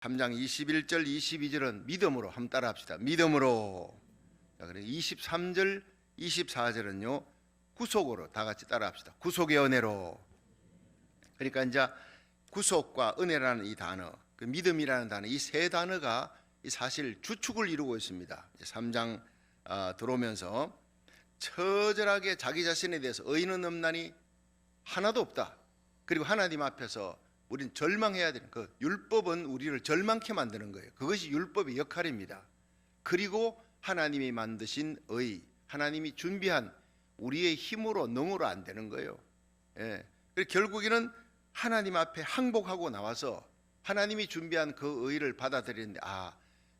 3장 21절 22절은 믿음으로 한번 따라 합시다. 믿음으로. 자, 그리고 23절 24절은요 구속으로 다 같이 따라 합시다. 구속의 은혜로. 그러니까 이제 구속과 은혜라는 이 단어, 그 믿음이라는 단어, 이 세 단어가 사실 주축을 이루고 있습니다. 3장 들어오면서 처절하게 자기 자신에 대해서 의인은 없나니 하나도 없다. 그리고 하나님 앞에서 우리는 절망해야 되는, 그 율법은 우리를 절망케 만드는 거예요. 그것이 율법의 역할입니다. 그리고 하나님이 만드신 의, 하나님이 준비한 우리의 힘으로 능으로 안 되는 거예요. 예. 결국에는 하나님 앞에 항복하고 나와서 하나님이 준비한 그 의를 받아들이는데,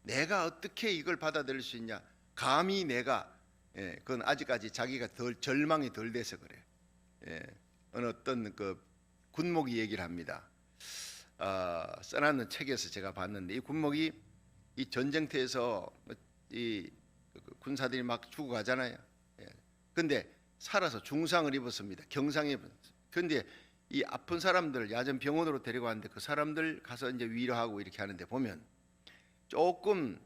내가 어떻게 이걸 받아들일 수 있냐? 감히 내가, 그건 아직까지 자기가 절망이 덜 돼서 그래. 어떤 그 군목이 얘기를 합니다. 써놨는 책에서 제가 봤는데, 이 군목이 이 전쟁터에서 이 군사들이 막 죽어가잖아요. 근데 살아서 중상을 입었습니다. 경상에 입었습니다. 근데 이 아픈 사람들 야전 병원으로 데리고 왔는데, 그 사람들 가서 이제 위로하고 이렇게 하는데 보면 조금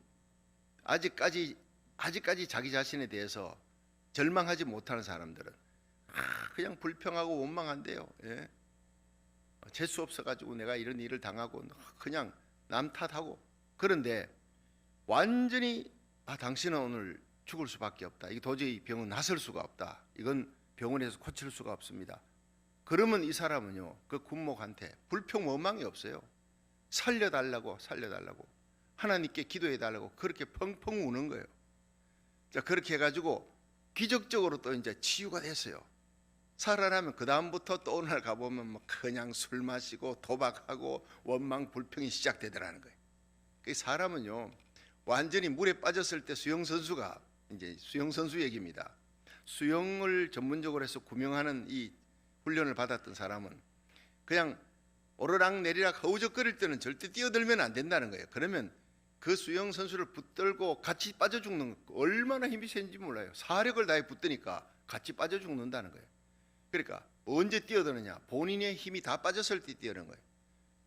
아직까지 자기 자신에 대해서 절망하지 못하는 사람들은 그냥 불평하고 원망한대요. 재수 없어가지고 내가 이런 일을 당하고 그냥 남 탓하고. 그런데 완전히 당신은 오늘 죽을 수밖에 없다. 이게 도저히 병은 낫을 수가 없다. 이건 병원에서 고칠 수가 없습니다. 그러면 이 사람은요, 그 군목한테 불평 원망이 없어요. 살려달라고 하나님께 기도해달라고 그렇게 펑펑 우는 거예요. 자, 그렇게 해가지고 기적적으로 또 이제 치유가 됐어요. 살아나면 그 다음부터 또 어느 날 가보면 뭐 그냥 술 마시고 도박하고 원망 불평이 시작되더라는 거예요. 그 사람은요, 완전히 물에 빠졌을 때 수영 선수가, 이제 수영 선수 얘기입니다. 수영을 전문적으로 해서 구명하는 이 훈련을 받았던 사람은 그냥 오르락 내리락 허우적거릴 때는 절대 뛰어들면 안 된다는 거예요. 그러면 그 수영 선수를 붙들고 같이 빠져 죽는, 얼마나 힘이 센지 몰라요. 사력을 다해 붙드니까 같이 빠져 죽는다는 거예요. 그러니까 언제 뛰어드느냐? 본인의 힘이 다 빠졌을 때 뛰어드는 거예요.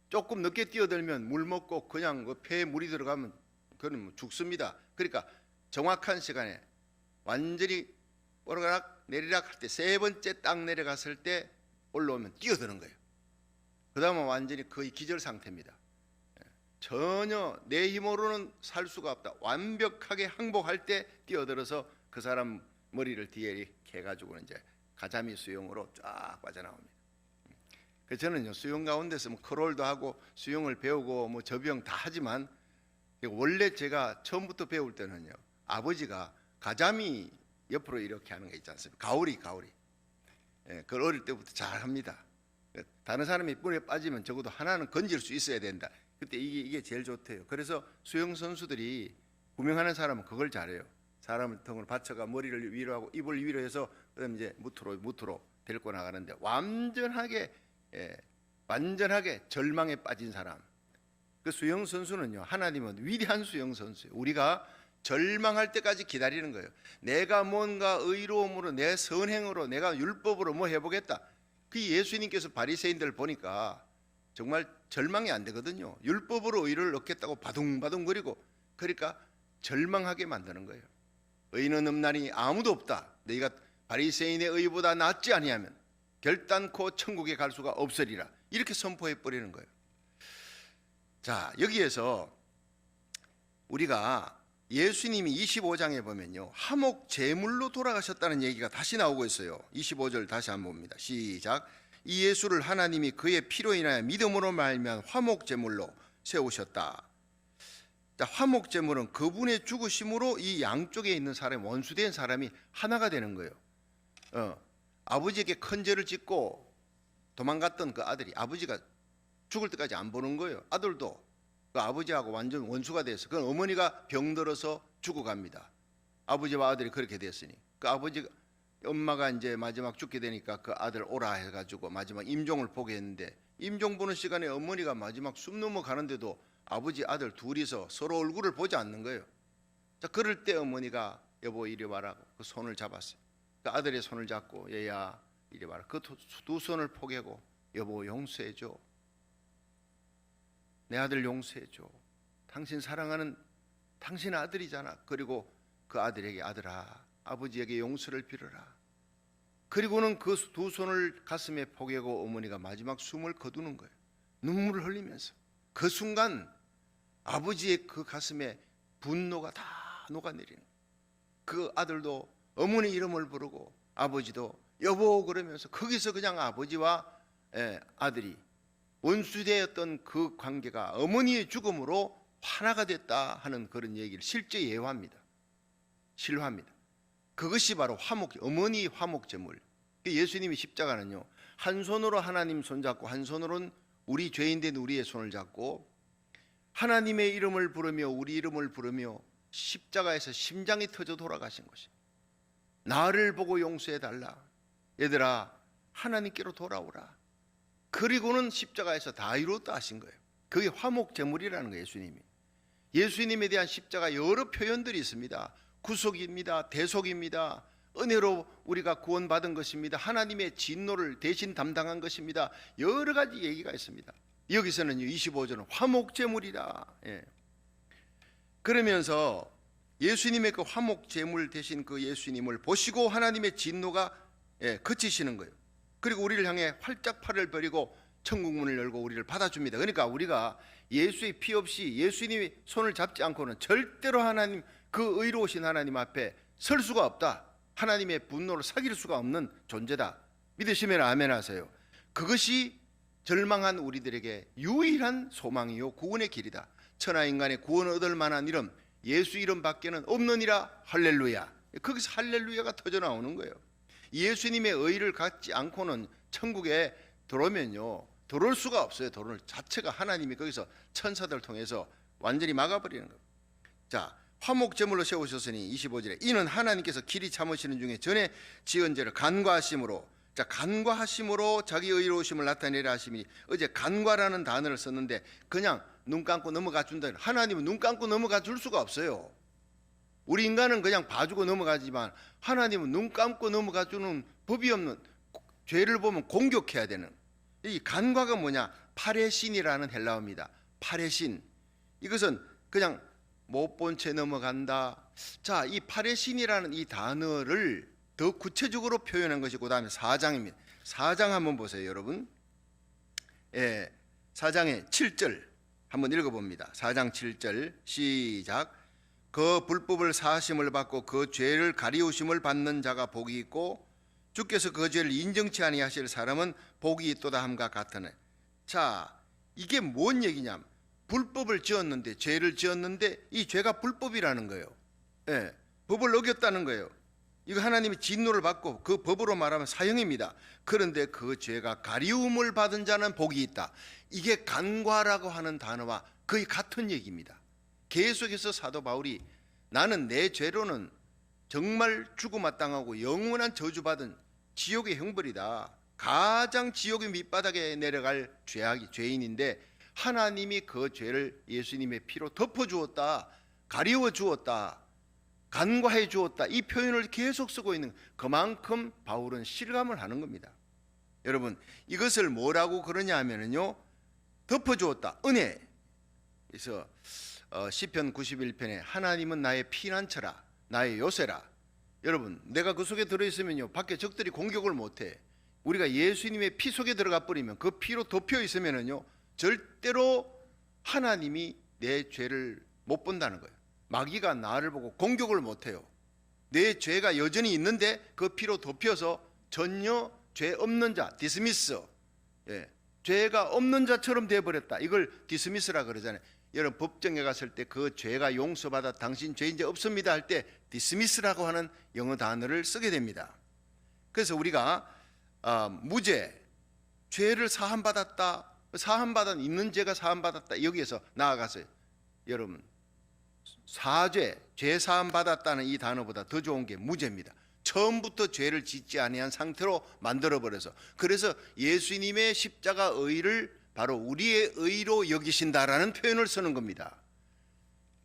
조금 늦게 뛰어들면 물 먹고 그냥 폐에 물이 들어가면 그건 죽습니다. 그러니까 정확한 시간에 완전히 오르락 내리락 할 때, 세 번째 딱 내려갔을 때 올라오면 뛰어드는 거예요. 그 다음은 완전히 거의 기절 상태입니다. 전혀 내 힘으로는 살 수가 없다. 완벽하게 항복할 때 뛰어들어서 그 사람 머리를 뒤에 이렇게 해가지고 이제 가자미 수영으로 쫙 빠져나옵니다. 그래서 저는요, 수영 가운데서 뭐 크롤도 하고 수영을 배우고 뭐 접영 다 하지만, 원래 제가 처음부터 배울 때는요, 아버지가 가자미 옆으로 이렇게 하는 게 있지 않습니까? 가오리. 그걸 어릴 때부터 잘 합니다. 다른 사람이 물에 빠지면 적어도 하나는 건질 수 있어야 된다. 그때 이게 제일 좋대요. 그래서 수영 선수들이 구명하는 사람은 그걸 잘해요. 사람을 등으로 받쳐가 머리를 위로하고 입을 위로해서 그다음 이제 무트로 데리고 나가는데, 완전하게 절망에 빠진 사람, 그 수영 선수는요, 하나님은 위대한 수영 선수예요. 우리가 절망할 때까지 기다리는 거예요. 내가 뭔가 의로움으로, 내 선행으로, 내가 율법으로 뭐 해보겠다. 그 예수님께서 바리새인들 보니까 정말 절망이 안 되거든요. 율법으로 의를 얻겠다고 바둥바둥거리고, 그러니까 절망하게 만드는 거예요. 의인은 없나니 아무도 없다. 너희가 바리새인의 의보다 낫지 아니하면 결단코 천국에 갈 수가 없으리라. 이렇게 선포해 버리는 거예요. 자, 여기에서 우리가 예수님이 25장에 보면요, 화목 제물로 돌아가셨다는 얘기가 다시 나오고 있어요. 25절 다시 한번 봅니다. 시작. 이 예수를 하나님이 그의 피로 인하여 믿음으로 말미암아 화목 제물로 세우셨다. 자, 화목 제물은 그분의 죽으심으로 이 양쪽에 있는 사람이, 원수된 사람이 하나가 되는 거예요. 아버지에게 큰 죄를 짓고 도망갔던 그 아들이 아버지가 죽을 때까지 안 보는 거예요. 아들도 그 아버지하고 완전 원수가 돼서, 그 어머니가 병들어서 죽어갑니다. 아버지와 아들이 그렇게 됐으니 그 엄마가 이제 마지막 죽게 되니까 그 아들 오라 해가지고 마지막 임종을 보게 했는데, 임종 보는 시간에 어머니가 마지막 숨 넘어가는데도 아버지 아들 둘이서 서로 얼굴을 보지 않는 거예요. 자, 그럴 때 어머니가 여보 이리 와라, 그 손을 잡았어요. 그 아들의 손을 잡고 얘야 이리 와라. 그 두 손을 포개고 여보 용서해줘. 내 아들 용서해줘. 당신 사랑하는 당신 아들이잖아. 그리고 그 아들에게 아들아, 아버지에게 용서를 빌어라. 그리고는 그 두 손을 가슴에 포개고 어머니가 마지막 숨을 거두는 거예요. 눈물을 흘리면서. 그 순간 아버지의 그 가슴에 분노가 다 녹아내리는 거예요. 그 아들도 어머니 이름을 부르고 아버지도 여보 그러면서 거기서 그냥 아버지와 아들이 원수되었던 그 관계가 어머니의 죽음으로 하나가 됐다 하는 그런 얘기를 실제 예화입니다. 실화입니다. 그것이 바로 어머니 화목제물. 예수님이 십자가는요, 한 손으로 하나님 손잡고 한 손으로는 우리 죄인된 우리의 손을 잡고 하나님의 이름을 부르며 우리 이름을 부르며 십자가에서 심장이 터져 돌아가신 것이. 나를 보고 용서해 달라. 얘들아, 하나님께로 돌아오라. 그리고는 십자가에서 다 이루었다 하신 거예요. 그게 화목제물이라는 거예요. 예수님에 대한 십자가 여러 표현들이 있습니다. 구속입니다. 대속입니다. 은혜로 우리가 구원받은 것입니다. 하나님의 진노를 대신 담당한 것입니다. 여러 가지 얘기가 있습니다. 여기서는 25절은 화목제물이라. 그러면서 예수님의 그 화목제물 대신 그 예수님을 보시고 하나님의 진노가 그치시는 거예요. 그리고 우리를 향해 활짝 팔을 벌이고 천국문을 열고 우리를 받아줍니다. 그러니까 우리가 예수의 피 없이 예수님의 손을 잡지 않고는 절대로 하나님, 그 의로우신 하나님 앞에 설 수가 없다. 하나님의 분노를 사귈 수가 없는 존재다. 믿으시면 아멘 하세요. 그것이 절망한 우리들에게 유일한 소망이요 구원의 길이다. 천하인간의 구원을 얻을 만한 이름, 예수 이름 밖에는 없느니라. 할렐루야. 거기서 할렐루야가 터져 나오는 거예요. 예수님의 의를 갖지 않고는 천국에 들어오면요, 들어올 수가 없어요. 들어올 자체가 하나님이 거기서 천사들을 통해서 완전히 막아버리는 거예요. 자, 화목제물로 세우셨으니 25절에 이는 하나님께서 길이 참으시는 중에 전에 지은 죄를 간과하심으로, 자, 간과하심으로 자기 의로우심을 나타내려 하심이, 어제 간과라는 단어를 썼는데 그냥 눈 감고 넘어가 준다. 하나님은 눈 감고 넘어가 줄 수가 없어요. 우리 인간은 그냥 봐주고 넘어가지만 하나님은 눈 감고 넘어가 주는 법이 없는, 죄를 보면 공격해야 되는. 이 간과가 뭐냐? 파레신이라는 헬라어입니다. 파레신. 이것은 그냥 못 본 채 넘어간다. 자, 이 파레신이라는 이 단어를 더 구체적으로 표현한 것이 그 다음에 4장입니다. 4장 한번 보세요, 여러분. 4장의 7절 한번 읽어봅니다. 4장 7절 시작. 그 불법을 사하심을 받고 그 죄를 가리우심을 받는 자가 복이 있고 주께서 그 죄를 인정치 아니하실 사람은 복이 있도다 함과 같으네. 자, 이게 뭔 얘기냐면 불법을 지었는데, 죄를 지었는데 이 죄가 불법이라는 거예요. 법을 어겼다는 거예요. 이거 하나님이 진노를 받고 그 법으로 말하면 사형입니다. 그런데 그 죄가 가리움을 받은 자는 복이 있다. 이게 간과라고 하는 단어와 거의 같은 얘기입니다. 계속해서 사도 바울이 나는 내 죄로는 정말 죽음마땅하고 영원한 저주받은 지옥의 형벌이다. 가장 지옥의 밑바닥에 내려갈 죄인인데 하나님이 그 죄를 예수님의 피로 덮어주었다. 가리워 주었다. 간과해 주었다. 이 표현을 계속 쓰고 있는, 그만큼 바울은 실감을 하는 겁니다. 여러분, 이것을 뭐라고 그러냐 하면요, 덮어주었다. 은혜. 그래서 시편 91편에 하나님은 나의 피난처라, 나의 요새라. 여러분, 내가 그 속에 들어있으면요, 밖에 적들이 공격을 못해. 우리가 예수님의 피 속에 들어가 버리면, 그 피로 덮여 있으면요, 절대로 하나님이 내 죄를 못 본다는 거예요. 마귀가 나를 보고 공격을 못해요. 내 죄가 여전히 있는데 그 피로 덮여서 전혀 죄 없는 자, 디스미스, 죄가 없는 자처럼 되어버렸다. 이걸 디스미스라 그러잖아요. 여러분, 법정에 갔을 때 그 죄가 용서받아 당신 죄 이제 없습니다 할 때 디스미스라고 하는 영어 단어를 쓰게 됩니다. 그래서 우리가 무죄, 죄를 사함받았다, 사함받은 있는 죄가 사함받았다, 여기에서 나아가서 여러분, 사죄, 죄 사함받았다는 이 단어보다 더 좋은 게 무죄입니다. 처음부터 죄를 짓지 아니한 상태로 만들어버려서, 그래서 예수님의 십자가 의를 바로 우리의 의로 여기신다라는 표현을 쓰는 겁니다.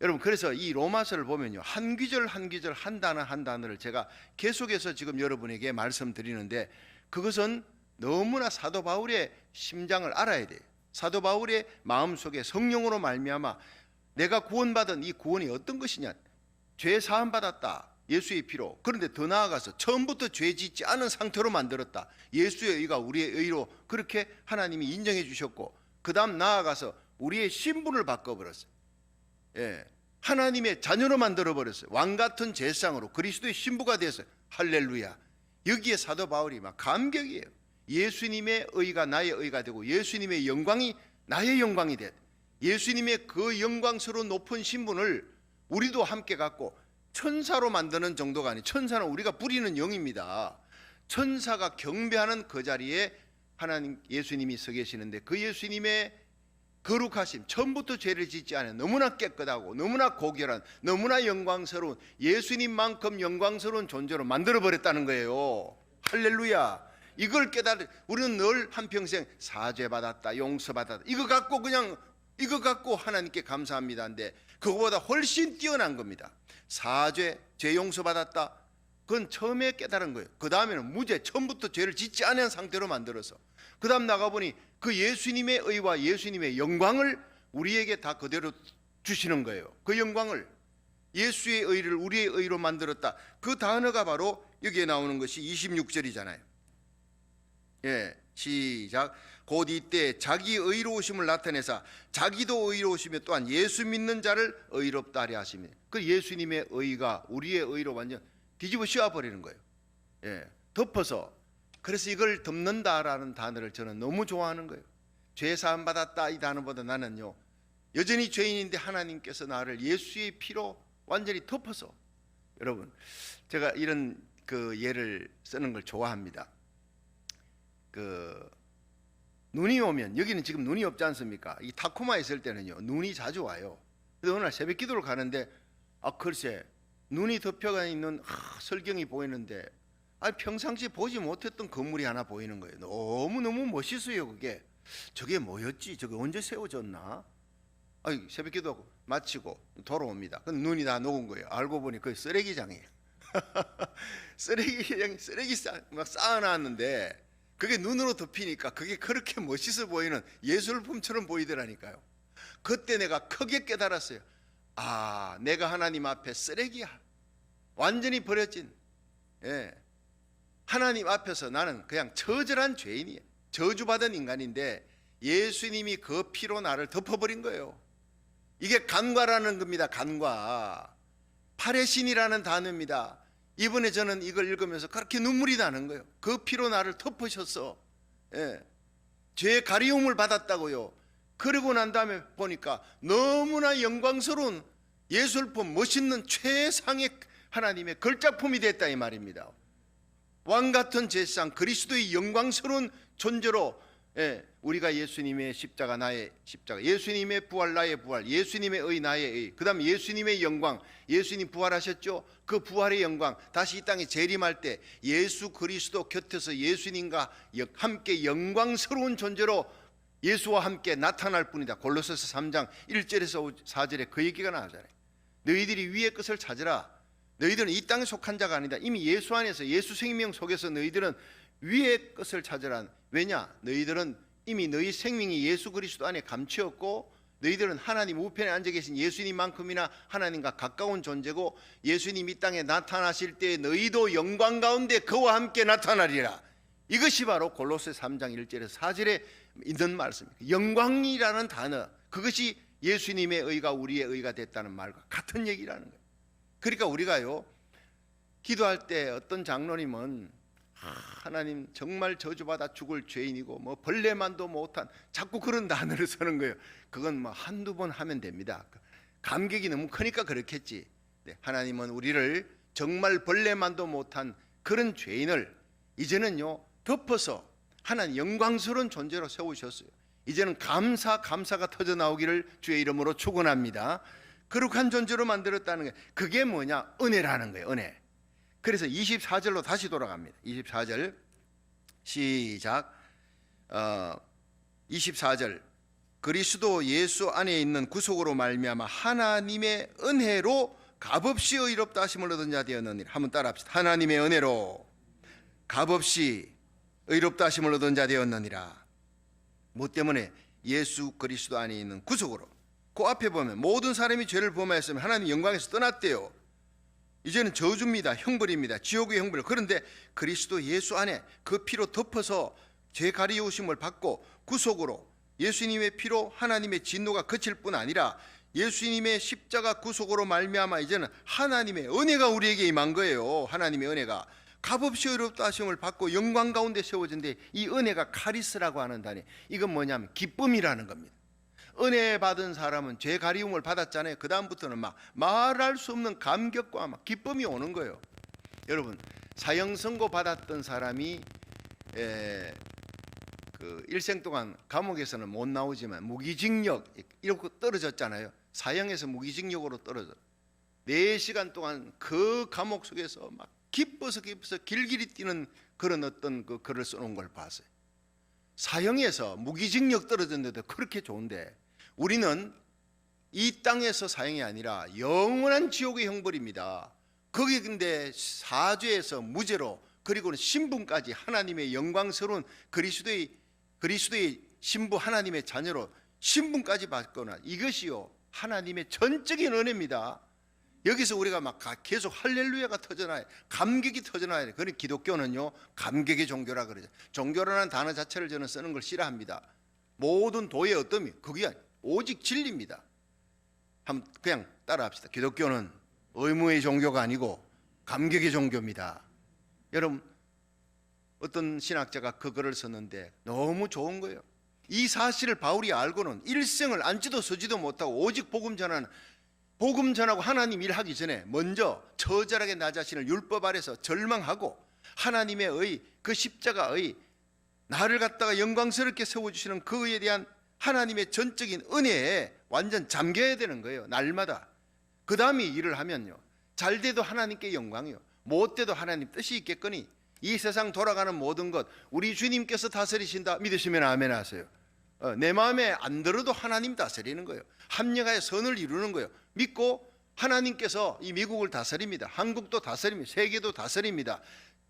여러분, 그래서 이 로마서를 보면요, 한 귀절 한 귀절, 한 단어 한 단어를 제가 계속해서 지금 여러분에게 말씀드리는데, 그것은 너무나 사도 바울의 심장을 알아야 돼요. 사도 바울의 마음속에 성령으로 말미암아 내가 구원받은 이 구원이 어떤 것이냐, 죄 사함 받았다, 예수의 피로. 그런데 더 나아가서 처음부터 죄 짓지 않은 상태로 만들었다, 예수의 의가 우리의 의로 그렇게 하나님이 인정해 주셨고, 그 다음 나아가서 우리의 신분을 바꿔버렸어요. 하나님의 자녀로 만들어버렸어요. 왕같은 제사장으로 그리스도의 신부가 됐어요. 할렐루야. 여기에 사도 바울이 막 감격이에요. 예수님의 의가 나의 의가 되고 예수님의 영광이 나의 영광이 됐다. 예수님의 그 영광스러운 높은 신분을 우리도 함께 갖고 천사로 만드는 정도가 아니에요. 천사는 우리가 부리는 영입니다. 천사가 경배하는 그 자리에 하나님 예수님이 서 계시는데, 그 예수님의 거룩하심, 처음부터 죄를 짓지 않은 너무나 깨끗하고 너무나 고결한 너무나 영광스러운 예수님만큼 영광스러운 존재로 만들어버렸다는 거예요. 할렐루야. 이걸 깨달을, 우리는 늘 한평생 사죄받았다, 용서받았다, 이거 갖고 하나님께 감사합니다인데, 그거보다 훨씬 뛰어난 겁니다. 사죄, 죄 용서받았다, 그건 처음에 깨달은 거예요. 그 다음에는 무죄, 처음부터 죄를 짓지 않은 상태로 만들어서, 그 다음 나가보니 그 예수님의 의와 예수님의 영광을 우리에게 다 그대로 주시는 거예요. 그 영광을, 예수의 의를 우리의 의로 만들었다. 그 단어가 바로 여기에 나오는 것이 26절이잖아요. 시작. 곧 이때 자기 의로우심을 나타내사 자기도 의로우시며 또한 예수 믿는 자를 의롭다 하려 하시며, 그 예수님의 의가 우리의 의로 완전 뒤집어 씌워버리는 거예요. 덮어서. 그래서 이걸 덮는다라는 단어를 저는 너무 좋아하는 거예요. 죄 사함 받았다 이 단어보다 나는요, 여전히 죄인인데 하나님께서 나를 예수의 피로 완전히 덮어서. 여러분, 제가 이런 그 예를 쓰는 걸 좋아합니다. 눈이 오면, 여기는 지금 눈이 없지 않습니까? 이 타코마에 있을 때는요 눈이 자주 와요. 그래서 어느 날 새벽 기도를 가는데 글쎄 눈이 덮여가 있는 설경이 보이는데, 평상시에 보지 못했던 건물이 하나 보이는 거예요. 너무너무 멋있어요. 그게 저게 뭐였지? 저게 언제 세워졌나? 새벽 기도 마치고 돌아옵니다. 근데 눈이 다 녹은 거예요. 알고 보니 그게 쓰레기장이에요. 쓰레기 막 쌓아놨는데 그게 눈으로 덮이니까 그게 그렇게 멋있어 보이는 예술품처럼 보이더라니까요. 그때 내가 크게 깨달았어요. 내가 하나님 앞에 쓰레기야. 완전히 버려진, 하나님 앞에서 나는 그냥 처절한 죄인이에요. 저주받은 인간인데 예수님이 그 피로 나를 덮어버린 거예요. 이게 간과라는 겁니다. 간과. 파레신이라는 단어입니다. 이번에 저는 이걸 읽으면서 그렇게 눈물이 나는 거예요. 그 피로 나를 덮으셨어. 죄의 가리움을 받았다고요. 그러고 난 다음에 보니까 너무나 영광스러운 예술품, 멋있는 최상의 하나님의 걸작품이 됐다 이 말입니다. 왕같은 제사장 그리스도의 영광스러운 존재로, 우리가 예수님의 십자가 나의 십자가, 예수님의 부활 나의 부활, 예수님의 의 나의 의, 그 다음 예수님의 영광, 예수님 부활하셨죠? 그 부활의 영광, 다시 이 땅에 재림할 때 예수 그리스도 곁에서 예수님과 함께 영광스러운 존재로 예수와 함께 나타날 뿐이다. 골로새서 3장 1절에서 4절에 그 얘기가 나오잖아요. 너희들이 위의 것을 찾으라. 너희들은 이 땅에 속한 자가 아니다. 이미 예수 안에서, 예수 생명 속에서 너희들은 위의 것을 찾으라. 왜냐? 너희들은 이미 너희 생명이 예수 그리스도 안에 감추었고, 너희들은 하나님 우편에 앉아 계신 예수님만큼이나 하나님과 가까운 존재고, 예수님 이 땅에 나타나실 때 너희도 영광 가운데 그와 함께 나타나리라. 이것이 바로 골로새 3장 1절에서 4절에 있는 말씀입니다. 영광이라는 단어, 그것이 예수님의 의가 우리의 의가 됐다는 말과 같은 얘기라는 거예요. 그러니까 우리가요, 기도할 때 어떤 장로님은 하나님 정말 저주받아 죽을 죄인이고 뭐 벌레만도 못한, 자꾸 그런 단어를 쓰는 거예요. 그건 뭐 한두 번 하면 됩니다. 감격이 너무 크니까 그렇겠지. 하나님은 우리를 정말 벌레만도 못한 그런 죄인을 이제는요 덮어서 하나님 영광스러운 존재로 세우셨어요. 이제는 감사가 터져 나오기를 주의 이름으로 축원합니다. 거룩한 존재로 만들었다는 게, 그게 뭐냐? 은혜라는 거예요. 은혜. 그래서 24절로 다시 돌아갑니다. 24절 시작. 24절 그리스도 예수 안에 있는 구속으로 말미암아 하나님의 은혜로 값없이 의롭다 하심을 얻은 자 되었느니라. 한번 따라합시다. 하나님의 은혜로 값없이 의롭다 하심을 얻은 자 되었느니라. 뭐 때문에? 예수 그리스도 안에 있는 구속으로. 그 앞에 보면 모든 사람이 죄를 범하였으면 하나님 영광에서 떠났대요. 이제는 저주입니다. 형벌입니다. 지옥의 형벌. 그런데 그리스도 예수 안에 그 피로 덮어서 죄 가리우심을 받고 구속으로 예수님의 피로 하나님의 진노가 그칠 뿐 아니라 예수님의 십자가 구속으로 말미암아 이제는 하나님의 은혜가 우리에게 임한 거예요. 하나님의 은혜가 값없이 의롭다 하심을 받고 영광 가운데 세워진데, 이 은혜가 카리스라고 하는 단위, 이건 뭐냐면 기쁨이라는 겁니다. 은혜 받은 사람은 죄 가리움을 받았잖아요. 그 다음부터는 막 말할 수 없는 감격과 막 기쁨이 오는 거예요. 여러분, 사형 선고 받았던 사람이 그 일생 동안 감옥에서는 못 나오지만 무기징역 이렇게 떨어졌잖아요. 사형에서 무기징역으로 떨어져 4시간 동안 그 감옥 속에서 막 기뻐서 길길이 뛰는 그런 어떤 그 글을 써놓은 걸 봤어요. 사형에서 무기징역 떨어졌는데도 그렇게 좋은데, 우리는 이 땅에서 사형이 아니라 영원한 지옥의 형벌입니다. 거기 근데 사죄에서 무죄로, 그리고는 신분까지 하나님의 영광스러운 그리스도의 신부 하나님의 자녀로 신분까지 받거나, 이것이요 하나님의 전적인 은혜입니다. 여기서 우리가 막 계속 할렐루야가 터져나요. 감격이 터져나요. 그런 기독교는요 감격의 종교라 그러죠. 종교라는 단어 자체를 저는 쓰는 걸 싫어합니다. 모든 도의 어떠미, 그게 오직 진리입니다. 한번 그냥 따라합시다. 기독교는 의무의 종교가 아니고 감격의 종교입니다. 여러분, 어떤 신학자가 그 글을 썼는데 너무 좋은 거예요. 이 사실을 바울이 알고는 일생을 앉지도 서지도 못하고 오직 복음 전하고 하나님 일하기 전에 먼저 처절하게 나 자신을 율법 아래서 절망하고 하나님의 그 십자가의 나를 갖다가 영광스럽게 세워주시는 그에 대한 하나님의 전적인 은혜에 완전 잠겨야 되는 거예요. 날마다. 그 다음에 일을 하면요, 잘 돼도 하나님께 영광이요, 못 돼도 하나님 뜻이 있겠거니 이 세상 돌아가는 모든 것 우리 주님께서 다스리신다 믿으시면 아멘 하세요. 내 마음에 안 들어도 하나님 다스리는 거예요. 합력하여 선을 이루는 거예요. 믿고 하나님께서 이 미국을 다스립니다. 한국도 다스립니다. 세계도 다스립니다.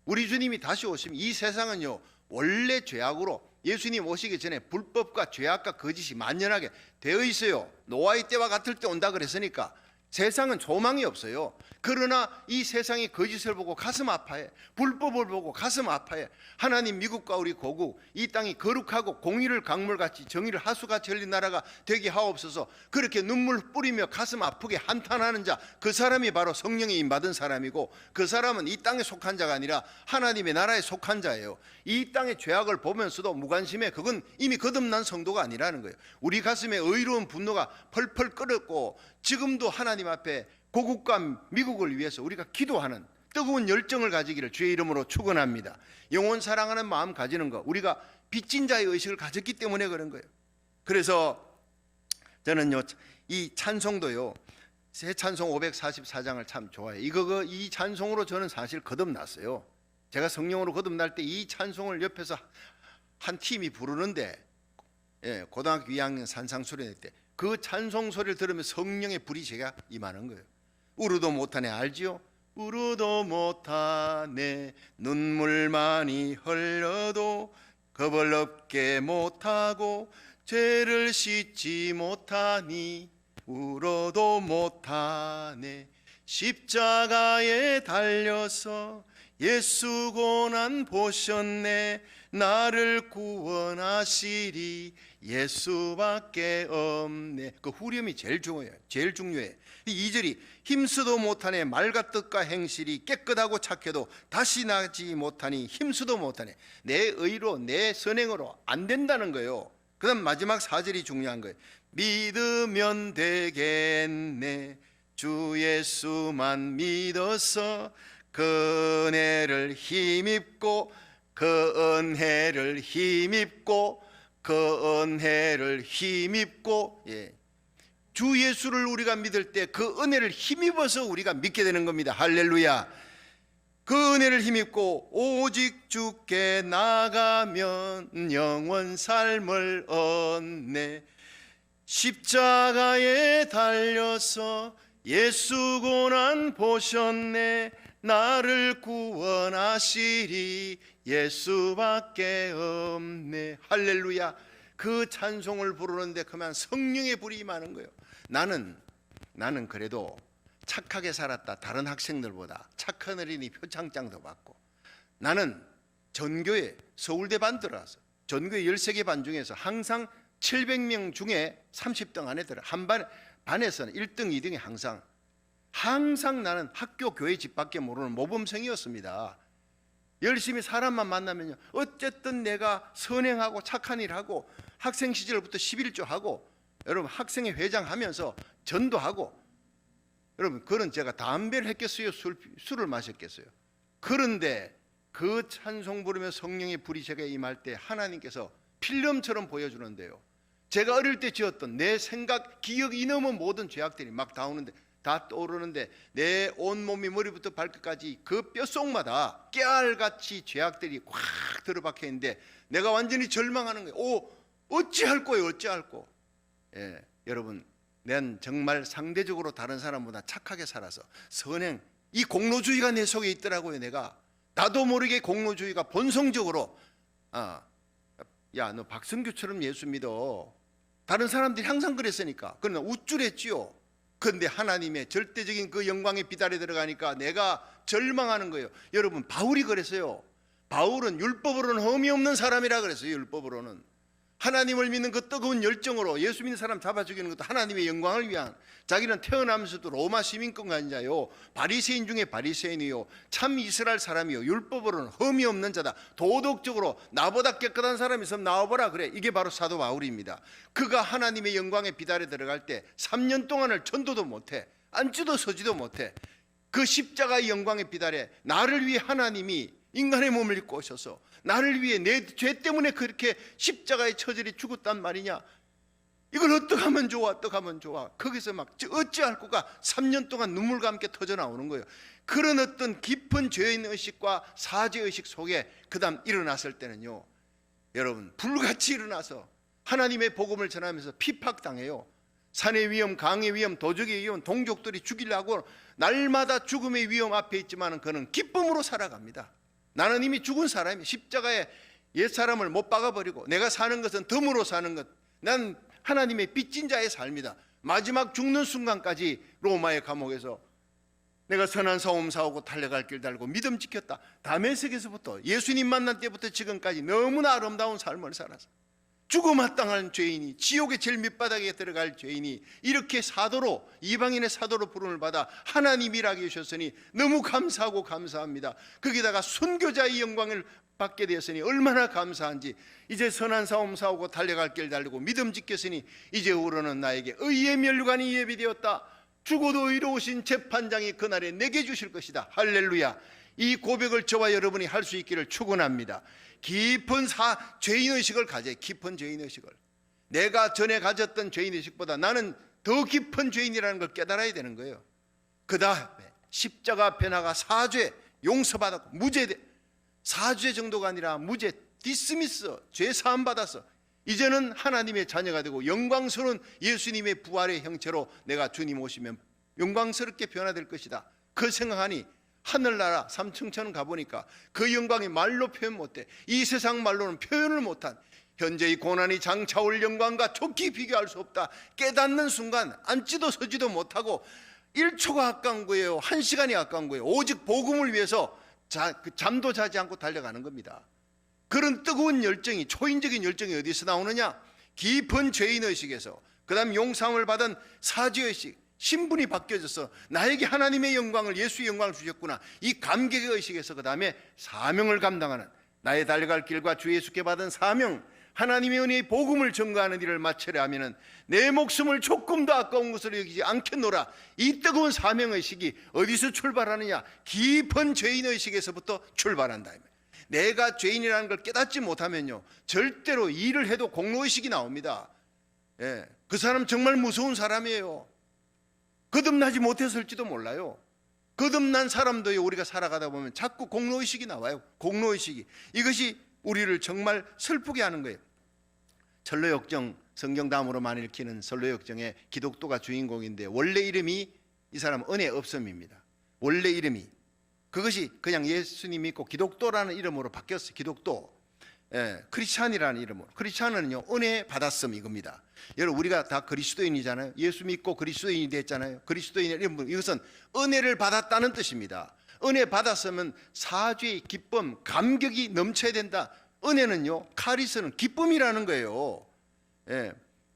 우리 주님이 다시 오시면 이 세상은요 원래 죄악으로, 예수님 오시기 전에 불법과 죄악과 거짓이 만연하게 되어 있어요. 노아의 때와 같을 때 온다 그랬으니까 세상은 소망이 없어요. 그러나 이 세상이 거짓을 보고 가슴 아파해, 불법을 보고 가슴 아파해. 하나님 미국과 우리 고국 이 땅이 거룩하고 공의를 강물같이 정의를 하수같이 흘린 나라가 되게 하옵소서. 그렇게 눈물 뿌리며 가슴 아프게 한탄하는 자, 그 사람이 바로 성령에 임받은 사람이고, 그 사람은 이 땅에 속한 자가 아니라 하나님의 나라에 속한 자예요. 이 땅의 죄악을 보면서도 무관심해, 그건 이미 거듭난 성도가 아니라는 거예요. 우리 가슴에 의로운 분노가 펄펄 끓었고 지금도 하나님 앞에 고국과 미국을 위해서 우리가 기도하는 뜨거운 열정을 가지기를 주의 이름으로 축원합니다. 영혼 사랑하는 마음 가지는 거, 우리가 빚진 자의 의식을 가졌기 때문에 그런 거예요. 그래서 저는요 이 찬송도요, 새 찬송 544장을 참 좋아해요. 이 찬송으로 저는 사실 거듭났어요. 제가 성령으로 거듭날 때 이 찬송을 옆에서 한 팀이 부르는데, 고등학교 2학년 산상수련회 때 그 찬송 소리를 들으면 성령의 불이 제가 임하는 거예요. 우르도 못하네 알지요? 우르도 못하네 눈물 많이 흘려도 겁을 없게 못하고 죄를 씻지 못하니 울어도 못하네 십자가에 달려서 예수 고난 보셨네 나를 구원하시리 예수밖에 없네. 그 후렴이 제일 중요해. 이 2절이 힘쓰도 못하네 말과 뜻과 행실이 깨끗하고 착해도 다시 나지 못하니 힘쓰도 못하네. 내 의로 내 선행으로 안 된다는 거예요. 그 다음 마지막 4절이 중요한 거예요. 믿으면 되겠네 주 예수만 믿어서 그 은혜를 힘입고 그 은혜를 힘입고 그 은혜를 힘입고, 주 예수를 우리가 믿을 때 그 은혜를 힘입어서 우리가 믿게 되는 겁니다. 할렐루야. 그 은혜를 힘입고 오직 주께 나가면 영원 삶을 얻네 십자가에 달려서 예수 고난 보셨네 나를 구원하시리 예수밖에 없네. 할렐루야. 그 찬송을 부르는데 그만 성령의 불이 임하는 거예요. 나는 그래도 착하게 살았다. 다른 학생들보다 착한 어린이 표창장도 받고, 나는 전교에 서울대 반 들어가서 전교에 13개 반 중에서 항상 700명 중에 30등 안에 들어. 한 반에서는 1등, 2등이 항상 나는 학교 교회 집 밖에 모르는 모범생이었습니다. 열심히 사람만 만나면요, 어쨌든 내가 선행하고 착한 일하고 학생 시절부터 11조하고 여러분 학생회 회장하면서 전도하고, 여러분 그런 제가 담배를 했겠어요? 술을 마셨겠어요? 그런데 그 찬송 부르며 성령의 불이 제게 임할 때 하나님께서 필름처럼 보여주는데요, 제가 어릴 때 지었던 내 생각, 기억 이넘은 모든 죄악들이 막 다 떠오르는데 내 온몸이 머리부터 발끝까지 그 뼛속마다 깨알같이 죄악들이 꽉 들어박혀 있는데 내가 완전히 절망하는 거예요. 어찌할 거예요? 어찌할 거? 예, 여러분, 난 정말 상대적으로 다른 사람보다 착하게 살아서 선행, 이 공로주의가 내 속에 있더라고요. 내가 나도 모르게 공로주의가 본성적으로, 야, 너 박성규처럼 예수 믿어. 다른 사람들이 항상 그랬으니까. 그러나 우쭐했지요. 그런데 하나님의 절대적인 그 영광의 비달에 들어가니까 내가 절망하는 거예요. 여러분, 바울이 그랬어요. 바울은 율법으로는 흠이 없는 사람이라 그랬어요. 율법으로는 하나님을 믿는 그 뜨거운 열정으로 예수 믿는 사람 잡아 죽이는 것도 하나님의 영광을 위한, 자기는 태어나면서도 로마 시민권 가진 자요, 바리새인 중에 바리새인이요, 참 이스라엘 사람이요, 율법으로는 흠이 없는 자다. 도덕적으로 나보다 깨끗한 사람이 있으면 나와보라 그래. 이게 바로 사도 바울입니다. 그가 하나님의 영광의 비달에 들어갈 때 3년 동안을 전도도 못해, 앉지도 서지도 못해. 그 십자가의 영광의 비달에 나를 위해 하나님이 인간의 몸을 입고 오셔서 나를 위해 내 죄 때문에 그렇게 십자가의 처절히 죽었단 말이냐. 이걸 어떻게 하면 좋아, 어떻게 하면 좋아. 거기서 막 어찌할 거가 3년 동안 눈물과 함께 터져 나오는 거예요. 그런 어떤 깊은 죄인 의식과 사죄 의식 속에 그 다음 일어났을 때는요, 여러분, 불같이 일어나서 하나님의 복음을 전하면서 핍박당해요. 산의 위험, 강의 위험, 도적의 위험, 동족들이 죽이려고 날마다 죽음의 위험 앞에 있지만 그는 기쁨으로 살아갑니다. 나는 이미 죽은 사람이 십자가에 옛사람을 못 박아버리고 내가 사는 것은 덤으로 사는 것, 난 하나님의 빚진 자의 삶이다. 마지막 죽는 순간까지 로마의 감옥에서 내가 선한 싸움 싸우고 달려갈 길 달고 믿음 지켰다. 다메섹에서부터 예수님 만난 때부터 지금까지 너무나 아름다운 삶을 살아서 죽음 마땅한 죄인이, 지옥의 제일 밑바닥에 들어갈 죄인이 이렇게 사도로, 이방인의 사도로 부름을 받아 하나님 일하게 하셨으니 너무 감사하고 감사합니다. 거기다가 순교자의 영광을 받게 되었으니 얼마나 감사한지. 이제 선한 싸움 싸우고 달려갈 길 달리고 믿음 지켰으니 이제후로는 나에게 의의 면류관이 예비되었다. 죽어도 의로우신 재판장이 그날에 내게 주실 것이다. 할렐루야. 이 고백을 저와 여러분이 할 수 있기를 축원합니다. 깊은 죄인의식을 가져요. 깊은 죄인의식을. 내가 전에 가졌던 죄인의식보다 나는 더 깊은 죄인이라는 걸 깨달아야 되는 거예요. 그 다음에 십자가 앞에 나가 사죄, 용서받았고 무죄, 사죄 정도가 아니라 무죄, 디스미스, 죄 사함 받아서 이제는 하나님의 자녀가 되고 영광스러운 예수님의 부활의 형체로 내가 주님 오시면 영광스럽게 변화될 것이다. 그 생각하니 하늘나라 삼층천은 가보니까 그 영광이 말로 표현 못해. 이 세상 말로는 표현을 못한 현재의 고난이 장차올 영광과 좋게 비교할 수 없다. 깨닫는 순간 앉지도 서지도 못하고 1초가 아까운 거예요. 1시간이 아까운 거예요. 오직 복음을 위해서 잠도 자지 않고 달려가는 겁니다. 그런 뜨거운 열정이, 초인적인 열정이 어디서 나오느냐? 깊은 죄인의식에서, 그 다음 용서함을 받은 사죄의식, 신분이 바뀌어져서 나에게 하나님의 영광을, 예수의 영광을 주셨구나, 이 감격의 의식에서 그 다음에 사명을 감당하는, 나의 달려갈 길과 주 예수께 받은 사명, 하나님의 은혜의 복음을 전가하는 일을 마치려 하면은 내 목숨을 조금 더 아까운 것으로 여기지 않겠노라. 이 뜨거운 사명의식이 어디서 출발하느냐? 깊은 죄인의식에서부터 출발한다. 내가 죄인이라는 걸 깨닫지 못하면요, 절대로 일을 해도 공로의식이 나옵니다. 예, 그 사람 정말 무서운 사람이에요. 거듭나지 못했을지도 몰라요. 거듭난 사람도요, 우리가 살아가다 보면 자꾸 공로의식이 나와요. 공로의식이. 이것이 우리를 정말 슬프게 하는 거예요. 설로역정, 성경 다음으로 많이 읽히는 설로역정의 기독도가 주인공인데, 원래 이름이 이 사람 은혜 없음입니다. 원래 이름이 그것이 그냥 예수님 믿고 기독도라는 이름으로 바뀌었어요. 기독도. 크리스찬이라는 이름으로. 크리스찬은요, 은혜 받았음 이겁니다. 여러분, 우리가 다 그리스도인이잖아요. 예수 믿고 그리스도인이 됐잖아요. 그리스도인의 이름, 이것은 은혜를 받았다는 뜻입니다. 은혜 받았으면 사죄의 기쁨, 감격이 넘쳐야 된다. 은혜는요, 카리스는 기쁨이라는 거예요.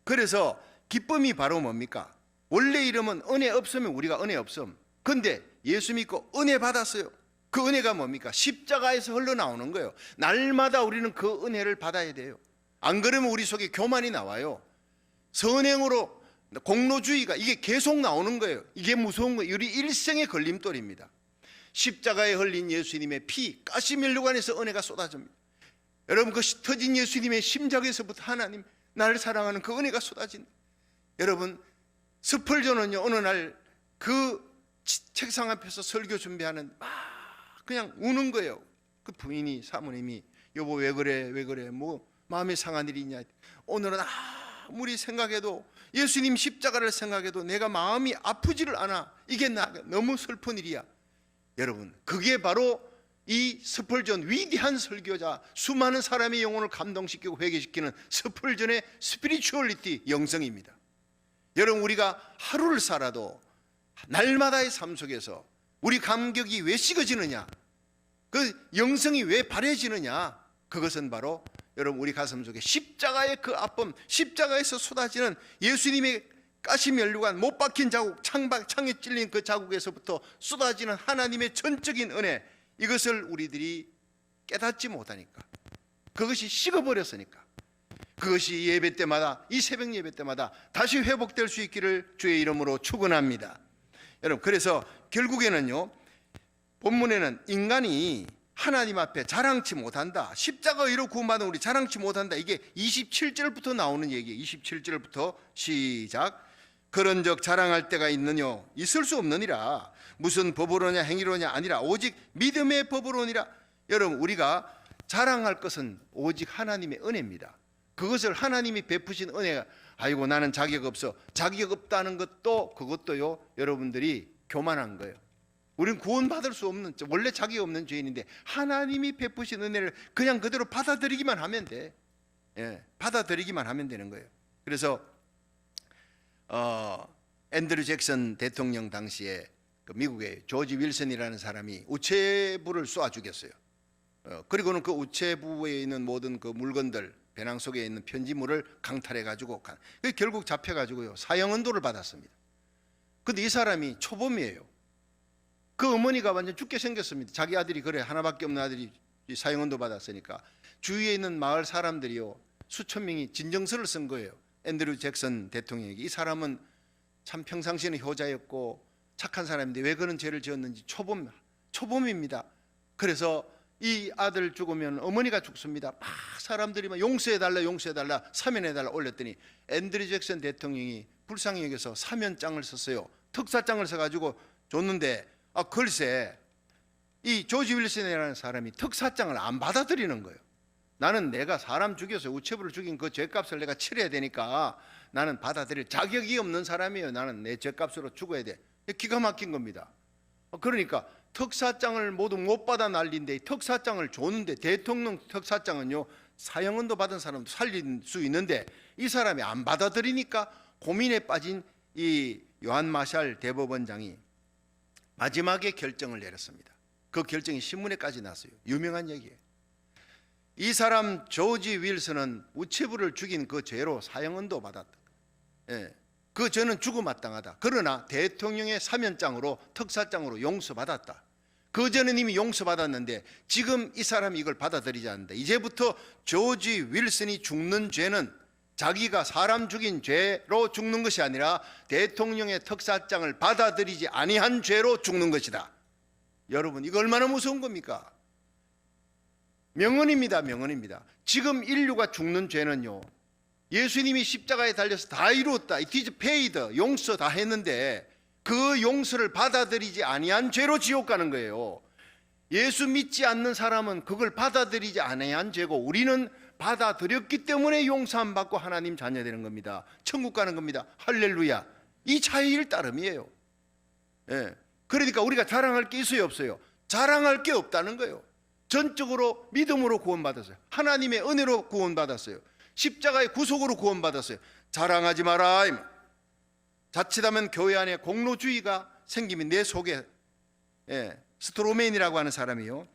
그래서 기쁨이 바로 뭡니까? 원래 이름은 은혜 없으면 우리가 은혜 없음. 근데 예수 믿고 은혜 받았어요. 그 은혜가 뭡니까? 십자가에서 흘러나오는 거예요. 날마다 우리는 그 은혜를 받아야 돼요. 안 그러면 우리 속에 교만이 나와요. 선행으로 공로주의가 이게 계속 나오는 거예요. 이게 무서운 거예요. 우리 일생의 걸림돌입니다. 십자가에 흘린 예수님의 피, 가시면류관에서 은혜가 쏟아집니다. 여러분, 그 터진 예수님의 심장에서부터 하나님 나를 사랑하는 그 은혜가 쏟아진다. 여러분, 스펄전은요, 어느 날 그 책상 앞에서 설교 준비하는 막 그냥 우는 거예요. 그 부인이, 사모님이, 여보 왜 그래 왜 그래, 뭐 마음에 상한 일이 있냐. 오늘은 아무리 생각해도, 예수님 십자가를 생각해도 내가 마음이 아프지를 않아. 이게 너무 슬픈 일이야. 여러분, 그게 바로 이 스펄전, 위대한 설교자, 수많은 사람의 영혼을 감동시키고 회개시키는 스펄전의 스피리추얼리티, 영성입니다. 여러분, 우리가 하루를 살아도 날마다의 삶 속에서 우리 감격이 왜 식어지느냐, 그 영성이 왜 바래지느냐, 그것은 바로 여러분 우리 가슴 속에 십자가의 그 아픔, 십자가에서 쏟아지는 예수님의 가시면류관, 못 박힌 자국, 창에 찔린 그 자국에서부터 쏟아지는 하나님의 전적인 은혜, 이것을 우리들이 깨닫지 못하니까, 그것이 식어버렸으니까, 그것이 예배 때마다, 이 새벽 예배 때마다 다시 회복될 수 있기를 주의 이름으로 축원합니다. 여러분, 그래서 결국에는요, 본문에는 인간이 하나님 앞에 자랑치 못한다, 십자가 의로 구원받은 우리 자랑치 못한다, 이게 27절부터 나오는 얘기예요. 27절부터 시작. 그런즉 자랑할 때가 있느뇨, 있을 수 없느니라. 무슨 법으로냐 행위로냐 아니라 오직 믿음의 법으로니라. 여러분, 우리가 자랑할 것은 오직 하나님의 은혜입니다. 그것을 하나님이 베푸신 은혜가, 아이고 나는 자격 없어, 자격 없다는 것도, 그것도요, 여러분들이 교만한 거예요. 우리는 구원받을 수 없는, 원래 자격 없는 죄인인데 하나님이 베푸신 은혜를 그냥 그대로 받아들이기만 하면 돼. 받아들이기만 하면 되는 거예요. 그래서 앤드류 잭슨 대통령 당시에 그 미국의 조지 윌슨이라는 사람이 우체부를 쏘아 죽였어요. 그리고는 그 우체부에 있는 모든 그 물건들, 배낭 속에 있는 편지물을 강탈해 가지고 결국 잡혀 가지고요, 사형언도를 받았습니다. 근데 이 사람이 초범이에요. 그 어머니가 완전 죽게 생겼습니다. 자기 아들이, 그래 하나밖에 없는 아들이 사형언도 받았으니까 주위에 있는 마을 사람들이요, 수천 명이 진정서를 쓴 거예요, 앤드류 잭슨 대통령에게. 이 사람은 참 평상시에는 효자였고 착한 사람인데 왜 그런 죄를 지었는지, 초범입니다. 그래서 이 아들 죽으면 어머니가 죽습니다. 막 사람들이 막 용서해달라 용서해달라 사면해달라 올렸더니 앤드류 잭슨 대통령이 불쌍히 여겨서 사면장을 썼어요. 특사장을 써가지고 줬는데, 글쎄 이 조지 윌슨이라는 사람이 특사장을 안 받아들이는 거예요. 나는 내가 사람 죽여서 우체부를 죽인 그 죄값을 내가 치러야 되니까 나는 받아들일 자격이 없는 사람이에요. 나는 내 죄값으로 죽어야 돼. 기가 막힌 겁니다. 그러니까 특사장을 모두 못 받아 난리인데 특사장을 줬는데, 대통령 특사장은요, 사형언도 받은 사람도 살릴 수 있는데 이 사람이 안 받아들이니까 고민에 빠진 이 요한 마샬 대법원장이 마지막에 결정을 내렸습니다. 그 결정이 신문에까지 났어요. 유명한 얘기예요. 이 사람 조지 윌슨은 우체부를 죽인 그 죄로 사형언도 받았다. 그 죄는 죽음마땅하다. 그러나 대통령의 사면장으로, 특사장으로 용서받았다. 그 전에는 이미 용서받았는데 지금 이 사람이 이걸 받아들이지 않는다. 이제부터 조지 윌슨이 죽는 죄는 자기가 사람 죽인 죄로 죽는 것이 아니라 대통령의 특사장을 받아들이지 아니한 죄로 죽는 것이다. 여러분, 이거 얼마나 무서운 겁니까? 명언입니다. 명언입니다. 지금 인류가 죽는 죄는요, 예수님이 십자가에 달려서 다 이루었다, it is paid, 용서 다 했는데 그 용서를 받아들이지 아니한 죄로 지옥 가는 거예요. 예수 믿지 않는 사람은 그걸 받아들이지 아니한 죄고, 우리는 받아들였기 때문에 용서함 받고 하나님 자녀 되는 겁니다. 천국 가는 겁니다. 할렐루야. 이 차이일 따름이에요. 그러니까 우리가 자랑할 게 있어요 없어요? 자랑할 게 없다는 거예요. 전적으로 믿음으로 구원받았어요. 하나님의 은혜로 구원받았어요. 십자가의 구속으로 구원받았어요. 자랑하지 마라. 자칫하면 교회 안에 공로주의가 생기면 내 속에 스트로맨이라고 하는 사람이요,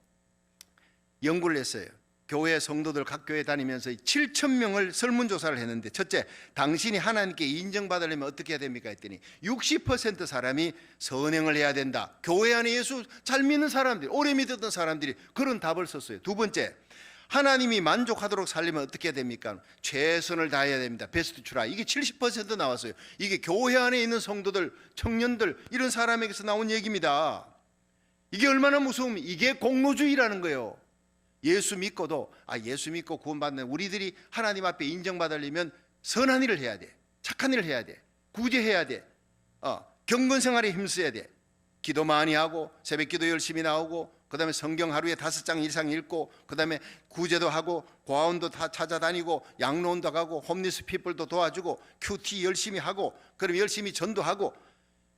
연구를 했어요. 교회 성도들 각 교회 다니면서 7,000명을 설문조사를 했는데, 첫째, 당신이 하나님께 인정받으려면 어떻게 해야 됩니까 했더니 60% 사람이 선행을 해야 된다. 교회 안에 예수 잘 믿는 사람들, 오래 믿었던 사람들이 그런 답을 썼어요. 두 번째, 하나님이 만족하도록 살려면 어떻게 해야 됩니까? 최선을 다해야 됩니다. 베스트 추라. 이게 70% 나왔어요. 이게 교회 안에 있는 성도들, 청년들, 이런 사람에게서 나온 얘기입니다. 이게 얼마나 무서우면, 이게 공로주의라는 거예요. 예수 믿고도 예수 믿고 구원받는 우리들이 하나님 앞에 인정받으려면 선한 일을 해야 돼. 착한 일을 해야 돼. 구제해야 돼. 경건 생활에 힘써야 돼. 기도 많이 하고 새벽 기도 열심히 나오고, 그 다음에 성경 하루에 5장 이상 읽고, 그 다음에 구제도 하고 고아원도 다 찾아다니고 양로원도 가고 홈리스 피플도 도와주고 큐티 열심히 하고, 그럼 열심히 전도하고.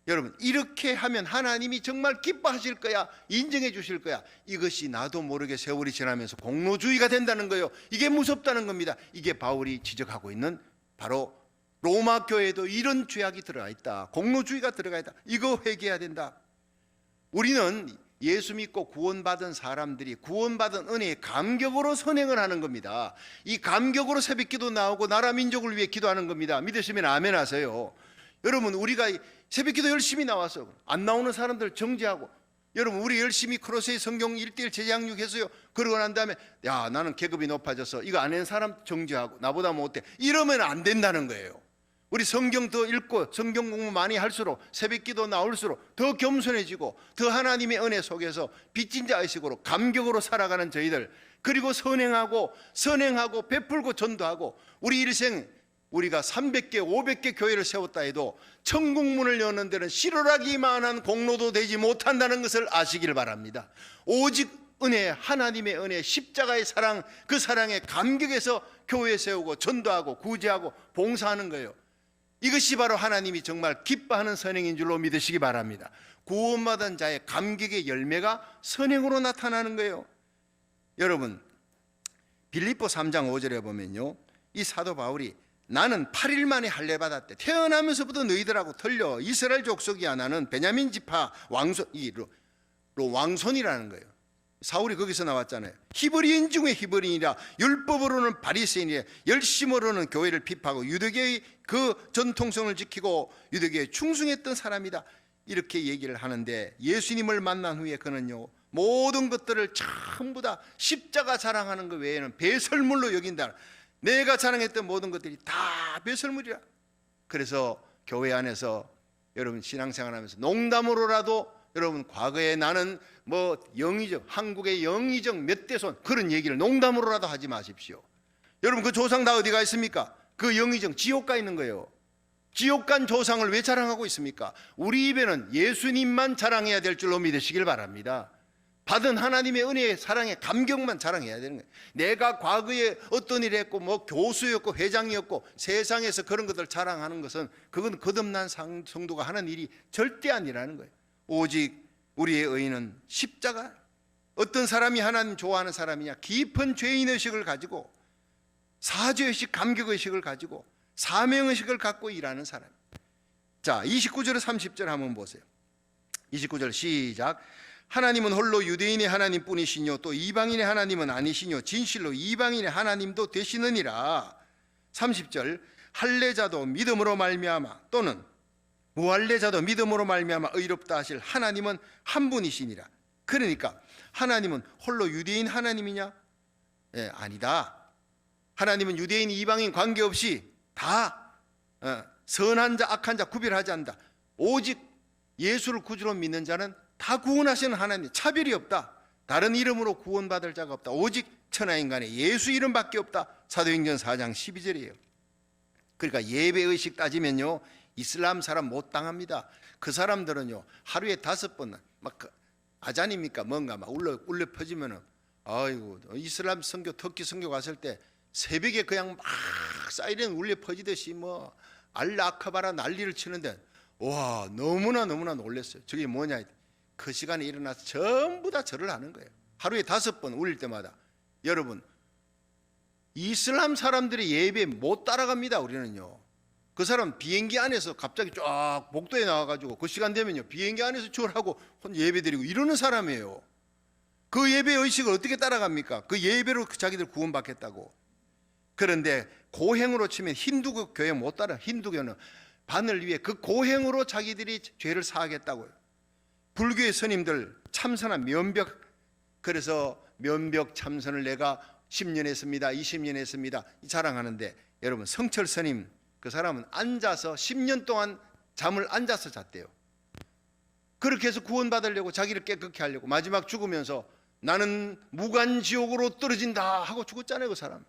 여러분, 이렇게 하면 하나님이 정말 기뻐하실 거야, 인정해 주실 거야. 이것이 나도 모르게 세월이 지나면서 공로주의가 된다는 거예요. 이게 무섭다는 겁니다. 이게 바울이 지적하고 있는 바로 로마 교회에도 이런 죄악이 들어가 있다. 공로주의가 들어가 있다. 이거 회개해야 된다. 우리는 예수 믿고 구원받은 사람들이 구원받은 은혜에 감격으로 선행을 하는 겁니다. 이 감격으로 새벽기도 나오고 나라 민족을 위해 기도하는 겁니다. 믿으시면 아멘 하세요. 여러분, 우리가 새벽기도 열심히 나와서 안 나오는 사람들 정죄하고, 여러분, 우리 열심히 크로세이 성경 1:1 제장육 했어요. 그러고 난 다음에 나는 계급이 높아져서 이거 안 하는 사람 정죄하고 나보다 못해, 이러면 안 된다는 거예요. 우리 성경 더 읽고 성경 공부 많이 할수록, 새벽기도 나올수록 더 겸손해지고 더 하나님의 은혜 속에서 빚진 자의식으로 감격으로 살아가는 저희들, 그리고 선행하고 베풀고 전도하고, 우리 일생 우리가 300개 500개 교회를 세웠다 해도 천국문을 여는 데는 실오라기만한 공로도 되지 못한다는 것을 아시길 바랍니다. 오직 은혜, 하나님의 은혜, 십자가의 사랑, 그 사랑의 감격에서 교회 세우고 전도하고 구제하고 봉사하는 거예요. 이것이 바로 하나님이 정말 기뻐하는 선행인 줄로 믿으시기 바랍니다. 구원받은 자의 감격의 열매가 선행으로 나타나는 거예요. 여러분, 빌립보 3장 5절에 보면요, 이 사도 바울이 나는 8일 만에 할례 받았대. 태어나면서부터 너희들하고 틀려. 이스라엘 족속이야. 나는 베냐민 지파 왕손이라는 거예요. 사울이 거기서 나왔잖아요. 히브리인 중에 히브리인이라, 율법으로는 바리새인이라, 열심으로는 교회를 핍하고 유대교의 그 전통성을 지키고 유대교에 충성했던 사람이다. 이렇게 얘기를 하는데, 예수님을 만난 후에 그는요, 모든 것들을 전부 다 십자가 자랑하는 것 외에는 배설물로 여긴다. 내가 자랑했던 모든 것들이 다 배설물이야. 그래서 교회 안에서 여러분 신앙생활하면서 농담으로라도, 여러분 과거에 나는 영의정, 한국의 영의정 몇 대손, 그런 얘기를 농담으로라도 하지 마십시오. 여러분, 그 조상 다 어디가 있습니까? 그 영의정 지옥 가 있는 거예요. 지옥 간 조상을 왜 자랑하고 있습니까? 우리 입에는 예수님만 자랑해야 될 줄로 믿으시길 바랍니다. 받은 하나님의 은혜의 사랑의 감격만 자랑해야 되는 거예요. 내가 과거에 어떤 일을 했고 교수였고 회장이었고 세상에서 그런 것들 자랑하는 것은, 그건 거듭난 성도가 하는 일이 절대 아니라는 거예요. 오직 우리의 의인은 십자가. 어떤 사람이 하나님 좋아하는 사람이냐? 깊은 죄인의식을 가지고, 사죄의식, 감격의식을 가지고, 사명의식을 갖고 일하는 사람. 자, 29절에 30절 한번 보세요. 29절 시작. 하나님은 홀로 유대인의 하나님뿐이시뇨 또 이방인의 하나님은 아니시뇨 진실로 이방인의 하나님도 되시느니라. 30절 할례자도 믿음으로 말미암아 또는 무할례자도 믿음으로 말미암아 의롭다 하실 하나님은 한 분이시니라. 그러니까 하나님은 홀로 유대인 하나님이냐? 아니다. 하나님은 유대인 이방인 관계없이 다 선한 자 악한 자 구별하지 않는다. 오직 예수를 구주로 믿는 자는 다 구원하시는 하나님, 차별이 없다. 다른 이름으로 구원받을 자가 없다. 오직 천하인간의 예수 이름밖에 없다. 사도행전 4장 12절이에요. 그러니까 예배의식 따지면요, 이슬람 사람 못 당합니다. 그 사람들은요, 하루에 5번 막 아잔입니까 뭔가 막 울려 퍼지면은, 아이고, 이슬람 선교, 터키 선교 갔을 때 새벽에 그냥 막 사이렌 울려 퍼지듯이 알라 아카바라 난리를 치는데, 와, 너무나 놀랐어요. 저게 뭐냐? 그 시간에 일어나서 전부 다 절을 하는 거예요. 하루에 5번 울릴 때마다. 여러분, 이슬람 사람들의 예배에 못 따라갑니다. 우리는요. 그 사람 비행기 안에서 갑자기 쫙 복도에 나와가지고 그 시간 되면요 비행기 안에서 절하고 예배드리고 이러는 사람이에요. 그 예배 의식을 어떻게 따라갑니까? 그 예배로 자기들 구원받겠다고. 그런데 고행으로 치면 힌두교 교회 못 따라. 힌두교는 반을 위해 그 고행으로 자기들이 죄를 사하겠다고요. 불교의 스님들 참선한 면벽, 그래서 면벽 참선을 내가 10년 했습니다, 20년 했습니다 자랑하는데, 여러분 성철 스님 그 사람은 앉아서 10년 동안 잠을 앉아서 잤대요. 그렇게 해서 구원받으려고, 자기를 깨끗게 하려고. 마지막 죽으면서 나는 무간지옥으로 떨어진다 하고 죽었잖아요. 그 사람.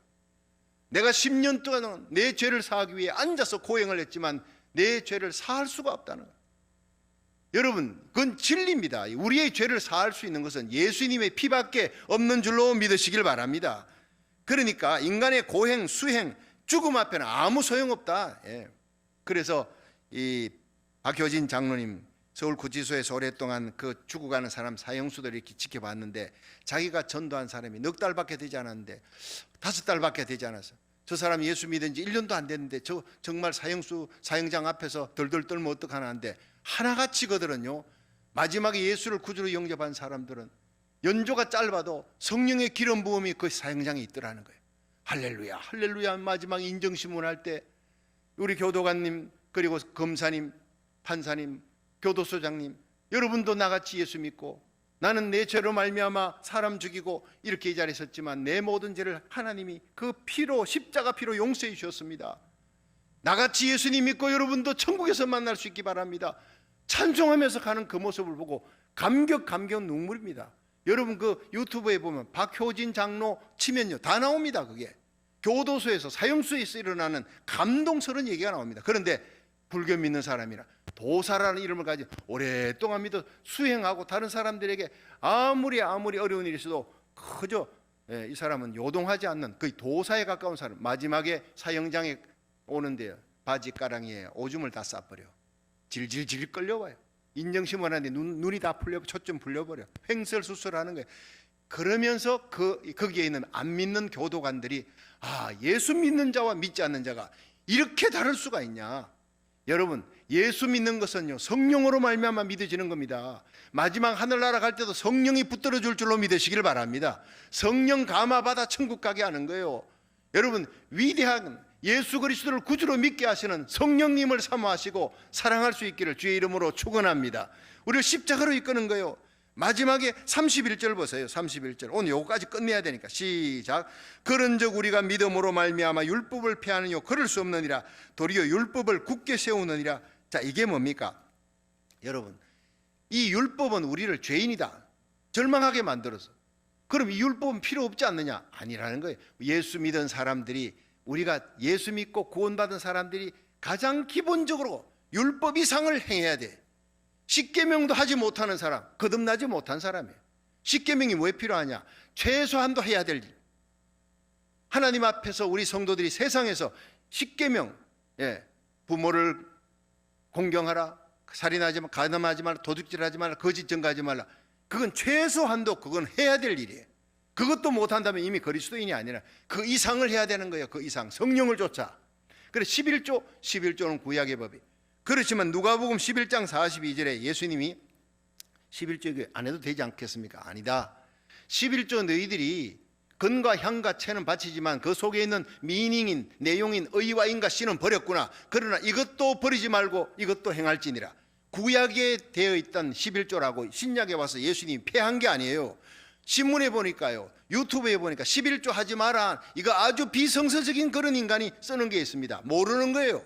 내가 10년 동안 내 죄를 사하기 위해 앉아서 고행을 했지만 내 죄를 사할 수가 없다는 거예요. 여러분, 그건 진리입니다. 우리의 죄를 사할 수 있는 것은 예수님의 피밖에 없는 줄로 믿으시길 바랍니다. 그러니까 인간의 고행, 수행, 죽음 앞에는 아무 소용없다. 예. 그래서 이 박효진 장로님 서울구치소에서 오랫동안 그 죽어가는 사람 사형수들 이렇게 지켜봤는데, 자기가 전도한 사람이 넉 달밖에 되지 않았는데, 5달밖에 되지 않았어. 저 사람 예수 믿은 지 1년도 안 됐는데 저 정말 사형장 앞에서 덜덜 떨면 어떡하나 하는데, 하나같이 그들은요 마지막에 예수를 구주로 영접한 사람들은 연조가 짧아도 성령의 기름 부음이 그 사형장에 있더라는 거예요. 할렐루야 할렐루야. 마지막 인정신문할 때 우리 교도관님, 그리고 검사님, 판사님, 교도소장님, 여러분도 나같이 예수 믿고 나는 내 죄로 말미암아 사람 죽이고 이렇게 이 자리에 섰지만 내 모든 죄를 하나님이 그 피로, 십자가 피로 용서해 주셨습니다. 나같이 예수님 믿고 여러분도 천국에서 만날 수 있기 바랍니다. 찬송하면서 가는 그 모습을 보고 감격 눈물입니다. 여러분 그 유튜브에 보면 박효진 장로 치면요 다 나옵니다. 그게 교도소에서, 사형수에서 일어나는 감동스러운 얘기가 나옵니다. 그런데 불교 믿는 사람이라 도사라는 이름을 가지고 오랫동안 믿어 수행하고 다른 사람들에게 아무리 어려운 일이 있어도 그저 이 사람은 요동하지 않는 그 도사에 가까운 사람, 마지막에 사형장에 오는데요 바지가랑이에 오줌을 다 싸버려. 질질질 끌려와요. 인정심을 하는데 눈이 다 풀려, 초점 풀려버려. 횡설수설하는 거예요. 그러면서 거기에 있는 안 믿는 교도관들이 예수 믿는 자와 믿지 않는 자가 이렇게 다를 수가 있냐. 여러분, 예수 믿는 것은요 성령으로 말미암아 믿어지는 겁니다. 마지막 하늘나라 갈 때도 성령이 붙들어 줄 줄로 믿으시길 바랍니다. 성령 감화받아 천국 가게 하는 거예요. 여러분, 위대한 예수 그리스도를 구주로 믿게 하시는 성령님을 사모하시고 사랑할 수 있기를 주의 이름으로 축원합니다. 우리를 십자가로 이끄는 거예요. 마지막에 31절 보세요. 31절. 오늘 요거까지 끝내야 되니까 시작. 그런즉 우리가 믿음으로 말미암아 율법을 폐하느뇨 그럴 수 없느니라. 도리어 율법을 굳게 세우느니라. 자, 이게 뭡니까? 여러분, 이 율법은 우리를 죄인이다 절망하게 만들어서, 그럼 이 율법은 필요 없지 않느냐? 아니라는 거예요. 예수 믿은 사람들이, 우리가 예수 믿고 구원받은 사람들이 가장 기본적으로 율법 이상을 행해야 돼. 십계명도 하지 못하는 사람, 거듭나지 못한 사람이에요. 십계명이 왜 필요하냐? 최소한도 해야 될 일. 하나님 앞에서 우리 성도들이 세상에서 십계명, 부모를 공경하라, 살인하지 말라, 간음하지 말라, 도둑질하지 말라, 거짓 증거하지 말라. 그건 최소한도 그건 해야 될 일이에요. 그것도 못한다면 이미 그리스도인이 아니라 그 이상을 해야 되는 거예요. 그 이상, 성령을 쫓아. 그래 11조는 구약의 법이. 그렇지만 누가복음 11장 42절에 예수님이 11조 안 해도 되지 않겠습니까? 아니다. 11조 너희들이 근과 향과 채는 바치지만 그 속에 있는 미닝인, 내용인 의와 인과 씨는 버렸구나. 그러나 이것도 버리지 말고 이것도 행할지니라. 구약에 되어 있던 11조라고 신약에 와서 예수님이 폐한 게 아니에요. 신문에 보니까요, 유튜브에 보니까 11조 하지 마라, 이거 아주 비성서적인 그런 인간이 쓰는 게 있습니다. 모르는 거예요.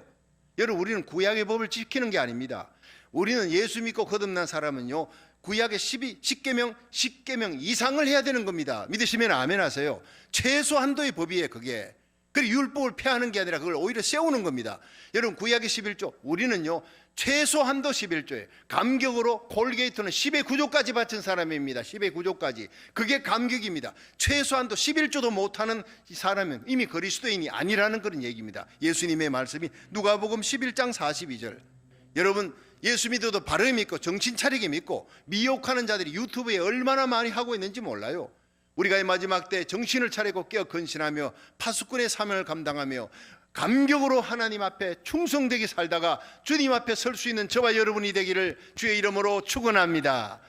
여러분, 우리는 구약의 법을 지키는 게 아닙니다. 우리는 예수 믿고 거듭난 사람은요 구약의 10계명 이상을 해야 되는 겁니다. 믿으시면 아멘 하세요. 최소한도의 법이에요. 그게. 그리고 율법을 폐하는 게 아니라 그걸 오히려 세우는 겁니다. 여러분, 구약의 11조, 우리는요 최소한도 11조예요. 감격으로 콜게이트는 10의 9조까지 바친 사람입니다. 10의 9조까지. 그게 감격입니다. 최소한도 11조도 못하는 사람은 이미 그리스도인이 아니라는 그런 얘기입니다. 예수님의 말씀이 누가복음 11장 42절. 여러분 예수 믿어도 바르게 믿고 정신 차리게 믿고 미혹하는 자들이 유튜브에 얼마나 많이 하고 있는지 몰라요. 우리가 이 마지막 때 정신을 차리고 깨어 근신하며 파수꾼의 사명을 감당하며 감격으로 하나님 앞에 충성되게 살다가 주님 앞에 설 수 있는 저와 여러분이 되기를 주의 이름으로 축원합니다.